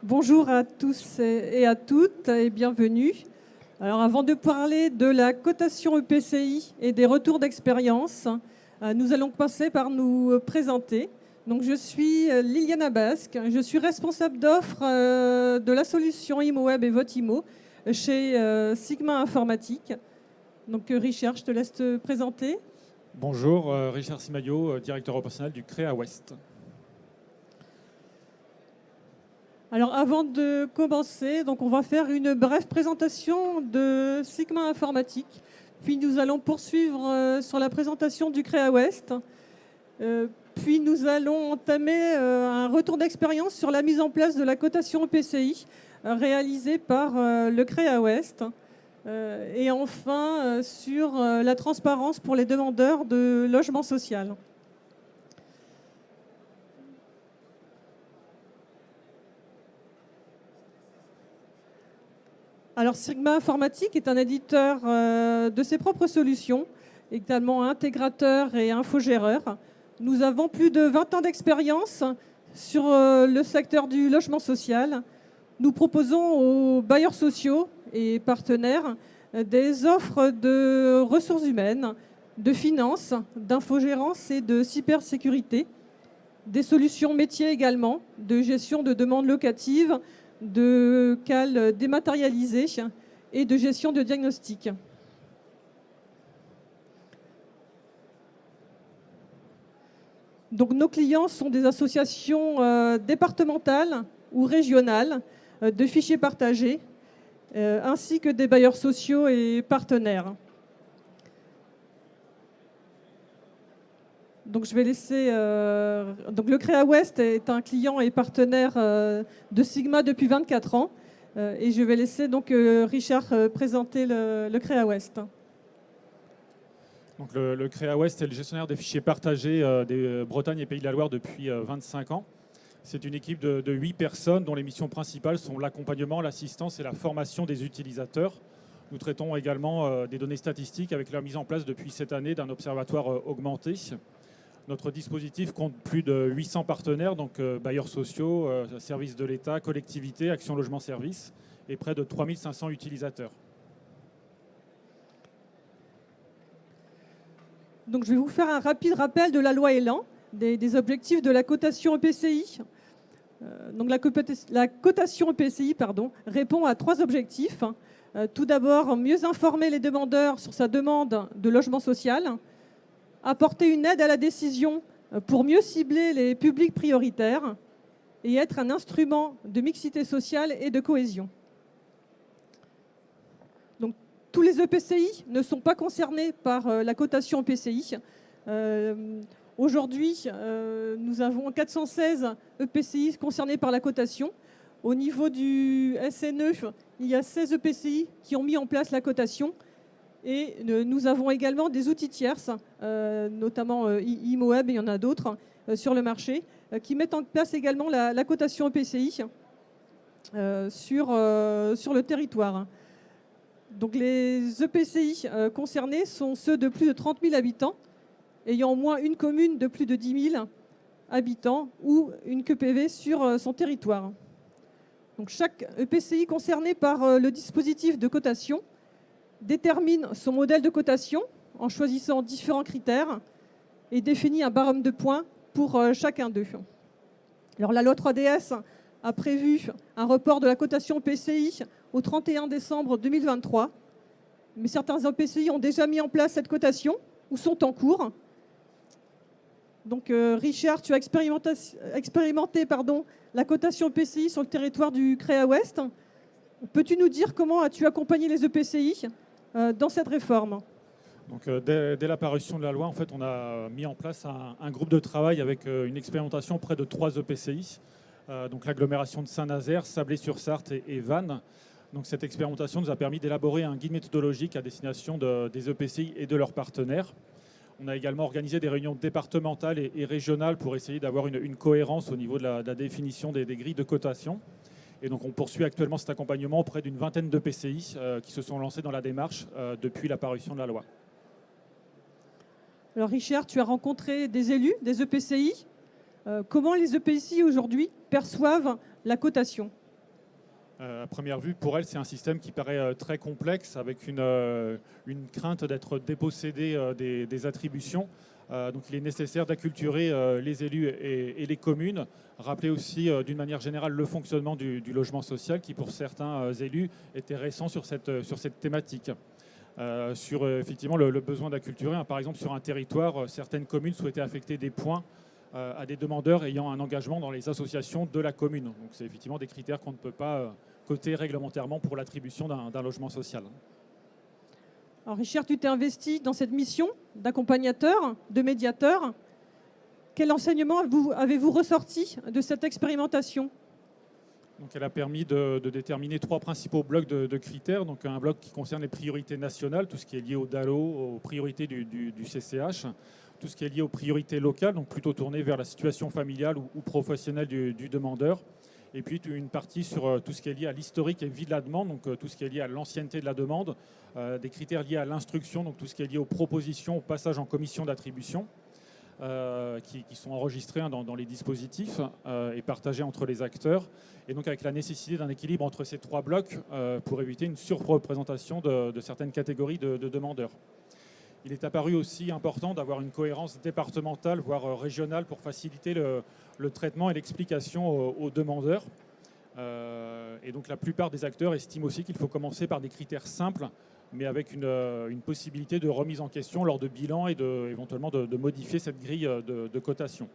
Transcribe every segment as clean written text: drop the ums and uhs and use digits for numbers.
Bonjour à tous et à toutes et bienvenue. Alors avant de parler de la cotation EPCI et des retours d'expérience, nous allons passer par nous présenter. Donc je suis Liliana Basque, je suis responsable d'offres de la solution ImoWeb et Votimo chez Sigma Informatique. Donc Richard, je te laisse te présenter. Bonjour, Richard Simayo, directeur opérationnel du CREA Ouest. Alors avant de commencer, donc on va faire une brève présentation de Sigma Informatique. Puis nous allons poursuivre sur la présentation du CREA Ouest. Puis nous allons entamer un retour d'expérience sur la mise en place de la cotation EPCI réalisée par le CREA Ouest. Et enfin sur la transparence pour les demandeurs de logement social. Alors Sigma Informatique est un éditeur de ses propres solutions, également intégrateur et infogéreur. Nous avons plus de 20 ans d'expérience sur le secteur du logement social. Nous proposons aux bailleurs sociaux et partenaires des offres de ressources humaines, de finances, d'infogérance et de cybersécurité, des solutions métiers également, de gestion de demandes locatives, de cales dématérialisées et de gestion de diagnostic. Donc nos clients sont des associations départementales ou régionales de fichiers partagés, ainsi que des bailleurs sociaux et partenaires. Donc je vais laisser. Donc le CREA Ouest est un client et partenaire de Sigma depuis 24 ans. Et je vais laisser donc Richard présenter le CREA Ouest. Donc le CREA Ouest est le gestionnaire des fichiers partagés des Bretagne et Pays de la Loire depuis 25 ans. C'est une équipe de 8 personnes dont les missions principales sont l'accompagnement, l'assistance et la formation des utilisateurs. Nous traitons également des données statistiques avec la mise en place depuis cette année d'un observatoire augmenté. Notre dispositif compte plus de 800 partenaires, donc bailleurs sociaux, services de l'État, collectivités, Action Logement Service, et près de 3500 utilisateurs. Donc je vais vous faire un rapide rappel de la loi Elan, des objectifs de la cotation EPCI. Donc la cotation EPCI répond à 3 objectifs. Tout d'abord, mieux informer les demandeurs sur sa demande de logement social, apporter une aide à la décision pour mieux cibler les publics prioritaires et être un instrument de mixité sociale et de cohésion. Donc, tous les EPCI ne sont pas concernés par la cotation EPCI. Aujourd'hui, nous avons 416 EPCI concernés par la cotation. Au niveau du SNE, il y a 16 EPCI qui ont mis en place la cotation. Et nous avons également des outils tierces, notamment ImoWeb, et il y en a d'autres sur le marché, qui mettent en place également la cotation EPCI sur le territoire. Donc les EPCI concernés sont ceux de plus de 30 000 habitants, ayant au moins une commune de plus de 10 000 habitants ou une QPV sur son territoire. Donc chaque EPCI concerné par le dispositif de cotation détermine son modèle de cotation en choisissant différents critères et définit un barème de points pour chacun d'eux. Alors la loi 3DS a prévu un report de la cotation EPCI au 31 décembre 2023, mais certains EPCI ont déjà mis en place cette cotation ou sont en cours. Donc Richard, tu as expérimenté la cotation EPCI sur le territoire du CREA Ouest. Peux-tu nous dire comment as-tu accompagné les EPCI dans cette réforme? Donc, dès la parution de la loi, en fait, on a mis en place un groupe de travail avec une expérimentation auprès de 3 EPCI, donc l'agglomération de Saint-Nazaire, Sablé-sur-Sarthe et Vannes. Donc, cette expérimentation nous a permis d'élaborer un guide méthodologique à destination des EPCI et de leurs partenaires. On a également organisé des réunions départementales et régionales pour essayer d'avoir une cohérence au niveau de la définition des grilles de cotation. Et donc on poursuit actuellement cet accompagnement auprès d'une vingtaine de PCI qui se sont lancés dans la démarche depuis la parution de la loi. Alors Richard, tu as rencontré des élus, des EPCI. Comment les EPCI aujourd'hui perçoivent la cotation? À première vue, pour elle, c'est un système qui paraît très complexe, avec une crainte d'être dépossédé des attributions. Donc il est nécessaire d'acculturer les élus et les communes, rappeler aussi d'une manière générale le fonctionnement du logement social, qui pour certains élus était récent sur cette thématique. Sur effectivement le besoin d'acculturer, par exemple sur un territoire, certaines communes souhaitaient affecter des points à des demandeurs ayant un engagement dans les associations de la commune. Donc c'est effectivement des critères qu'on ne peut pas coter réglementairement pour l'attribution d'un logement social. Alors Richard, tu t'es investi dans cette mission d'accompagnateur, de médiateur. Quel enseignement avez-vous ressorti de cette expérimentation ? Donc elle a permis de déterminer 3 principaux blocs de critères. Donc un bloc qui concerne les priorités nationales, tout ce qui est lié au DALO, aux priorités du CCH, tout ce qui est lié aux priorités locales, donc plutôt tourné vers la situation familiale ou professionnelle du demandeur. Et puis une partie sur tout ce qui est lié à l'historique et vie de la demande, donc tout ce qui est lié à l'ancienneté de la demande, des critères liés à l'instruction, donc tout ce qui est lié aux propositions, au passage en commission d'attribution, qui sont enregistrés dans les dispositifs et partagés entre les acteurs. Et donc avec la nécessité d'un équilibre entre ces 3 blocs pour éviter une surreprésentation de certaines catégories de demandeurs. Il est apparu aussi important d'avoir une cohérence départementale, voire régionale, pour faciliter le traitement et l'explication aux demandeurs. Et donc la plupart des acteurs estiment aussi qu'il faut commencer par des critères simples, mais avec une possibilité de remise en question lors de bilan et éventuellement de modifier cette grille de cotation.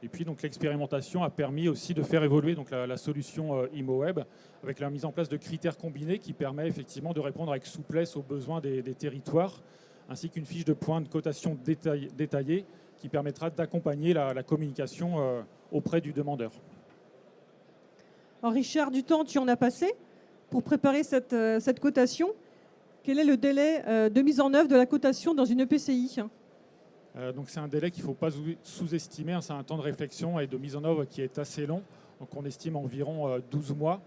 Et puis donc l'expérimentation a permis aussi de faire évoluer donc la solution ImoWeb avec la mise en place de critères combinés qui permet effectivement de répondre avec souplesse aux besoins des territoires, ainsi qu'une fiche de points de cotation détaillée qui permettra d'accompagner la communication auprès du demandeur. Alors Richard, du temps, tu en as passé pour préparer cette cotation. Quel est le délai de mise en œuvre de la cotation dans une EPCI ? Donc c'est un délai qu'il ne faut pas sous-estimer. C'est un temps de réflexion et de mise en œuvre qui est assez long. Donc on estime environ 12 mois.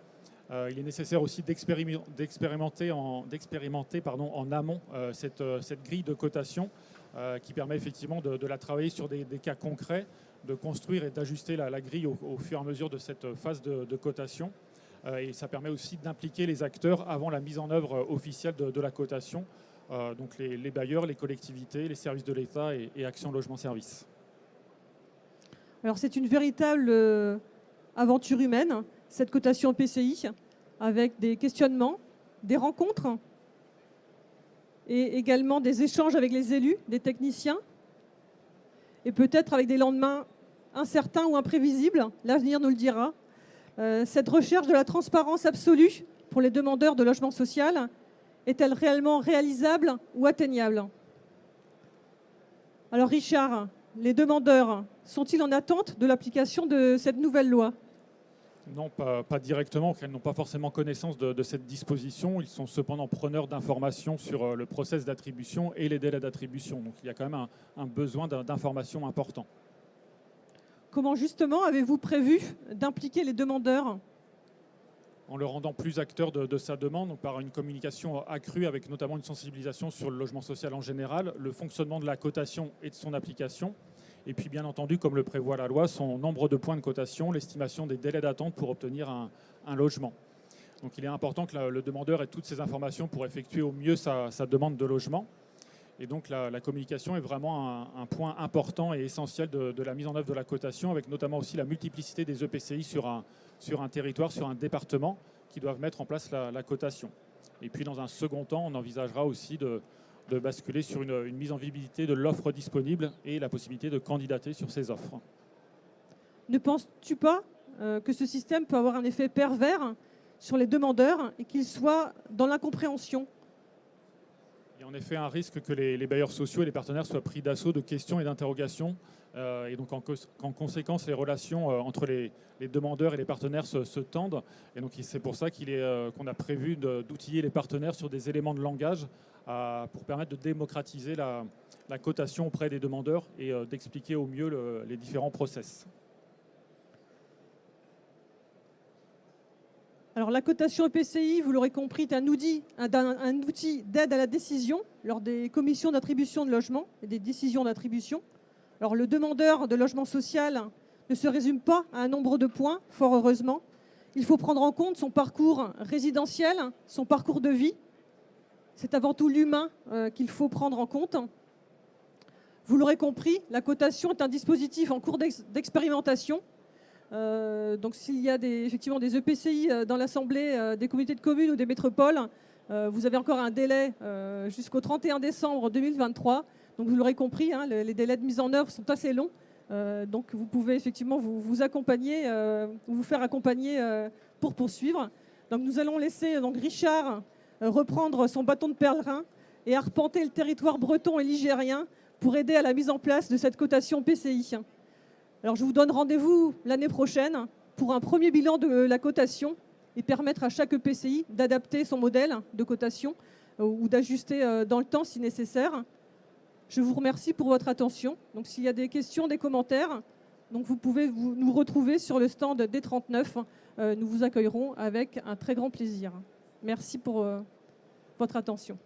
Il est nécessaire aussi d'expérimenter en amont cette grille de cotation qui permet effectivement de la travailler sur des cas concrets, de construire et d'ajuster la grille au fur et à mesure de cette phase de cotation. Et ça permet aussi d'impliquer les acteurs avant la mise en œuvre officielle de la cotation, donc les bailleurs, les collectivités, les services de l'État et Action Logement Service. Alors c'est une véritable aventure humaine, cette cotation EPCI, avec des questionnements, des rencontres et également des échanges avec les élus, des techniciens, et peut-être avec des lendemains incertains ou imprévisibles, l'avenir nous le dira. Cette recherche de la transparence absolue pour les demandeurs de logement social est-elle réellement réalisable ou atteignable ? Alors Richard, les demandeurs sont-ils en attente de l'application de cette nouvelle loi ? Non, pas directement, car ils n'ont pas forcément connaissance de cette disposition. Ils sont cependant preneurs d'informations sur le process d'attribution et les délais d'attribution. Donc il y a quand même un besoin d'informations important. Comment justement avez-vous prévu d'impliquer les demandeurs ? En le rendant plus acteur de sa demande, donc par une communication accrue avec notamment une sensibilisation sur le logement social en général, le fonctionnement de la cotation et de son application, et puis bien entendu, comme le prévoit la loi, son nombre de points de cotation, l'estimation des délais d'attente pour obtenir un logement. Donc il est important que le demandeur ait toutes ces informations pour effectuer au mieux sa demande de logement. Et donc la communication est vraiment un point important et essentiel de la mise en œuvre de la cotation, avec notamment aussi la multiplicité des EPCI sur un territoire, sur un département, qui doivent mettre en place la cotation. Et puis dans un second temps, on envisagera aussi de basculer sur une mise en visibilité de l'offre disponible et la possibilité de candidater sur ces offres. Ne penses-tu pas que ce système peut avoir un effet pervers sur les demandeurs et qu'ils soient dans l'incompréhension ? Il y a en effet un risque que les bailleurs sociaux et les partenaires soient pris d'assaut de questions et d'interrogations. Et donc en conséquence, les relations entre les demandeurs et les partenaires se tendent. Et donc c'est pour ça qu'on a prévu d'outiller les partenaires sur des éléments de langage pour permettre de démocratiser la cotation auprès des demandeurs et d'expliquer au mieux les différents process. Alors la cotation EPCI, vous l'aurez compris, est un outil d'aide à la décision lors des commissions d'attribution de logement et des décisions d'attribution. Alors le demandeur de logement social ne se résume pas à un nombre de points, fort heureusement. il faut prendre en compte son parcours résidentiel, son parcours de vie. C'est avant tout l'humain qu'il faut prendre en compte. Vous l'aurez compris, la cotation est un dispositif en cours d'expérimentation. Donc s'il y a effectivement des EPCI dans l'Assemblée des communautés de communes ou des métropoles, vous avez encore un délai jusqu'au 31 décembre 2023. Donc vous l'aurez compris, hein, les délais de mise en œuvre sont assez longs. Donc vous pouvez effectivement vous accompagner, vous faire accompagner pour poursuivre. Donc nous allons laisser donc Richard reprendre son bâton de pèlerin et arpenter le territoire breton et ligérien pour aider à la mise en place de cette cotation PCI. Alors je vous donne rendez-vous l'année prochaine pour un premier bilan de la cotation et permettre à chaque EPCI d'adapter son modèle de cotation ou d'ajuster dans le temps si nécessaire. Je vous remercie pour votre attention. Donc s'il y a des questions, des commentaires, donc vous pouvez nous retrouver sur le stand D39. Nous vous accueillerons avec un très grand plaisir. Merci pour votre attention.